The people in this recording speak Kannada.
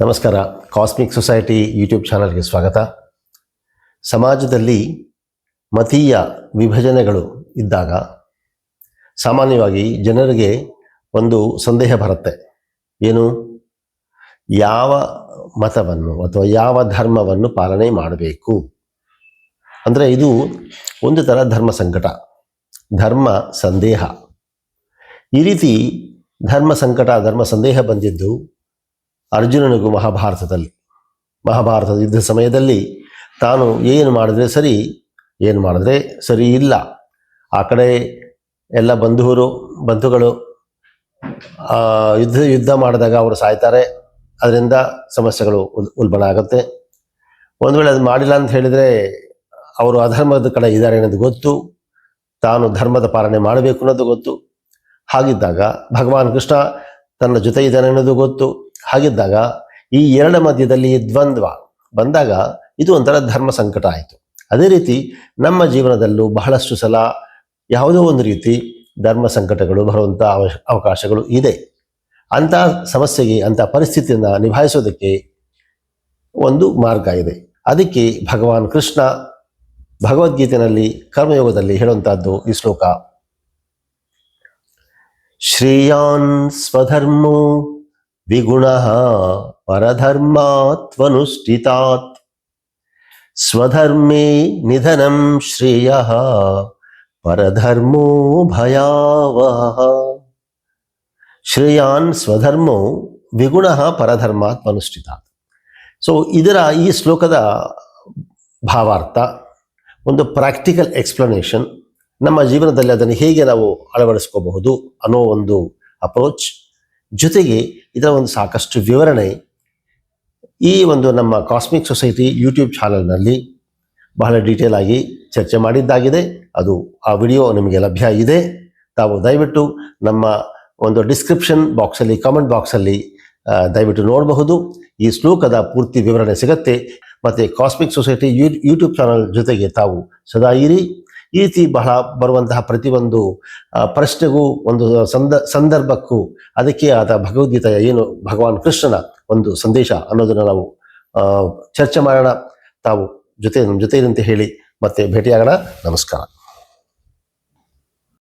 ನಮಸ್ಕಾರ. ಕಾಸ್ಮಿಕ್ ಸೊಸೈಟಿ ಯೂಟ್ಯೂಬ್ ಚಾನಲ್ಗೆ ಸ್ವಾಗತ. ಸಮಾಜದಲ್ಲಿ ಮತೀಯ ವಿಭಜನೆಗಳು ಇದ್ದಾಗ ಸಾಮಾನ್ಯವಾಗಿ ಜನರಿಗೆ ಒಂದು ಸಂದೇಹ ಬರುತ್ತೆ. ಏನು? ಯಾವ ಮತವನ್ನು ಅಥವಾ ಯಾವ ಧರ್ಮವನ್ನು ಪಾಲನೆ ಮಾಡಬೇಕು ಅಂದರೆ ಇದು ಒಂದು ಥರ ಧರ್ಮ ಸಂಕಟ, ಧರ್ಮ ಸಂದೇಹ. ಈ ರೀತಿ ಧರ್ಮ ಸಂಕಟ, ಧರ್ಮ ಸಂದೇಹ ಬಂದಿದ್ದು ಅರ್ಜುನನಿಗೂ ಮಹಾಭಾರತದ ಯುದ್ಧ ಸಮಯದಲ್ಲಿ ತಾನು ಏನು ಮಾಡಿದ್ರೆ ಸರಿ, ಏನು ಮಾಡಿದ್ರೆ ಸರಿ ಇಲ್ಲ, ಆ ಕಡೆ ಎಲ್ಲ ಬಂಧುಗಳು ಯುದ್ಧ ಮಾಡಿದಾಗ ಅವರು ಸಾಯ್ತಾರೆ, ಅದರಿಂದ ಸಮಸ್ಯೆಗಳು ಉಲ್ಬಣ ಆಗುತ್ತೆ. ಒಂದು ವೇಳೆ ಅದು ಮಾಡಿಲ್ಲ ಅಂತ ಹೇಳಿದರೆ ಅವರು ಅಧರ್ಮದ ಕಡೆ ಇದ್ದಾರೆ ಅನ್ನೋದು ಗೊತ್ತು, ತಾನು ಧರ್ಮದ ಪಾಲನೆ ಮಾಡಬೇಕು ಅನ್ನೋದು ಗೊತ್ತು. ಹಾಗಿದ್ದಾಗ ಭಗವಾನ್ ಕೃಷ್ಣ ತನ್ನ ಜೊತೆ ಇದ್ದಾನೆ ಅನ್ನೋದು ಗೊತ್ತು. ಹಾಗಿದ್ದಾಗ ಈ ಎರಡ ಮಧ್ಯದಲ್ಲಿ ದ್ವಂದ್ವ ಬಂದಾಗ ಇದು ಒಂಥರ ಧರ್ಮ ಸಂಕಟ ಆಯಿತು. ಅದೇ ರೀತಿ ನಮ್ಮ ಜೀವನದಲ್ಲೂ ಬಹಳಷ್ಟು ಸಲ ಯಾವುದೋ ಒಂದು ರೀತಿ ಧರ್ಮ ಸಂಕಟಗಳು ಬರುವಂಥ ಅವಕಾಶಗಳು ಇದೆ. ಅಂಥ ಸಮಸ್ಯೆಗೆ, ಅಂಥ ಪರಿಸ್ಥಿತಿಯನ್ನು ನಿಭಾಯಿಸೋದಕ್ಕೆ ಒಂದು ಮಾರ್ಗ ಇದೆ. ಅದಕ್ಕೆ ಭಗವಾನ್ ಕೃಷ್ಣ ಭಗವದ್ಗೀತೆಯಲ್ಲಿ ಕರ್ಮಯೋಗದಲ್ಲಿ ಹೇಳುವಂಥದ್ದು ಈ ಶ್ಲೋಕ: ಶ್ರೇಯಾನ್ ಸ್ವಧರ್ಮೋ ವಿಗುಣಃ ಪರಧರ್ಮಾತ್ವನುಷ್ಠಿತಾತ್ ಸ್ವಧರ್ಮೇ ನಿಧನಂ ಶ್ರೇಯಃ ಪರಧರ್ಮೋ ಭಯಾವಹಃ. ಶ್ರೇಯಾನ್ ಸ್ವಧರ್ಮೋ ವಿಗುಣಃ ಪರಧರ್ಮಾತ್ವನುಷ್ಠಿತಾತ್. ಸೊ ಈ ಶ್ಲೋಕದ ಭಾವಾರ್ಥ, ಒಂದು ಪ್ರಾಕ್ಟಿಕಲ್ ಎಕ್ಸ್ಪ್ಲನೇಷನ್, ನಮ್ಮ ಜೀವನದಲ್ಲಿ ಅದನ್ನು ಹೇಗೆ ನಾವು ಅಳವಡಿಸ್ಕೋಬಹುದು ಅನ್ನೋ ಒಂದು ಅಪ್ರೋಚ್, ಜೊತೆಗೆ ಇದರ ಒಂದು ಸಾಕಷ್ಟು ವಿವರಣೆ ಈ ಒಂದು ನಮ್ಮ ಕಾಸ್ಮಿಕ್ ಸೊಸೈಟಿ ಯೂಟ್ಯೂಬ್ ಚಾನಲ್ನಲ್ಲಿ ಬಹಳ ಡೀಟೇಲ್ ಆಗಿ ಚರ್ಚೆ ಮಾಡಿದ್ದಾಗಿದೆ. ಅದು ಆ ವಿಡಿಯೋ ನಿಮಗೆ ಲಭ್ಯ ಇದೆ. ತಾವು ದಯವಿಟ್ಟು ನಮ್ಮ ಒಂದು ಡಿಸ್ಕ್ರಿಪ್ಷನ್ ಬಾಕ್ಸಲ್ಲಿ, ಕಾಮೆಂಟ್ ಬಾಕ್ಸಲ್ಲಿ ದಯವಿಟ್ಟು ನೋಡಬಹುದು. ಈ ಶ್ಲೋಕದ ಪೂರ್ತಿ ವಿವರಣೆ ಸಿಗುತ್ತೆ. ಮತ್ತು ಕಾಸ್ಮಿಕ್ ಸೊಸೈಟಿ ಯೂಟ್ಯೂಬ್ ಚಾನಲ್ ಜೊತೆಗೆ ತಾವು ಸದಾ ಇರಿ. ಈ ರೀತಿ ಬರುವಂತಹ ಪ್ರತಿಯೊಂದು ಪ್ರಶ್ನೆಗೂ, ಒಂದು ಸಂದರ್ಭಕ್ಕೂ ಅದಕ್ಕೆ ಆದ ಭಗವದ್ಗೀತೆಯ ಏನು ಭಗವಾನ್ ಕೃಷ್ಣನ ಒಂದು ಸಂದೇಶ ಅನ್ನೋದನ್ನು ನಾವು ಚರ್ಚೆ ಮಾಡೋಣ. ತಾವು ನಮ್ಮ ಜೊತೆ ಇರಂತೆ ಹೇಳಿ ಮತ್ತೆ ಭೇಟಿಯಾಗೋಣ. ನಮಸ್ಕಾರ.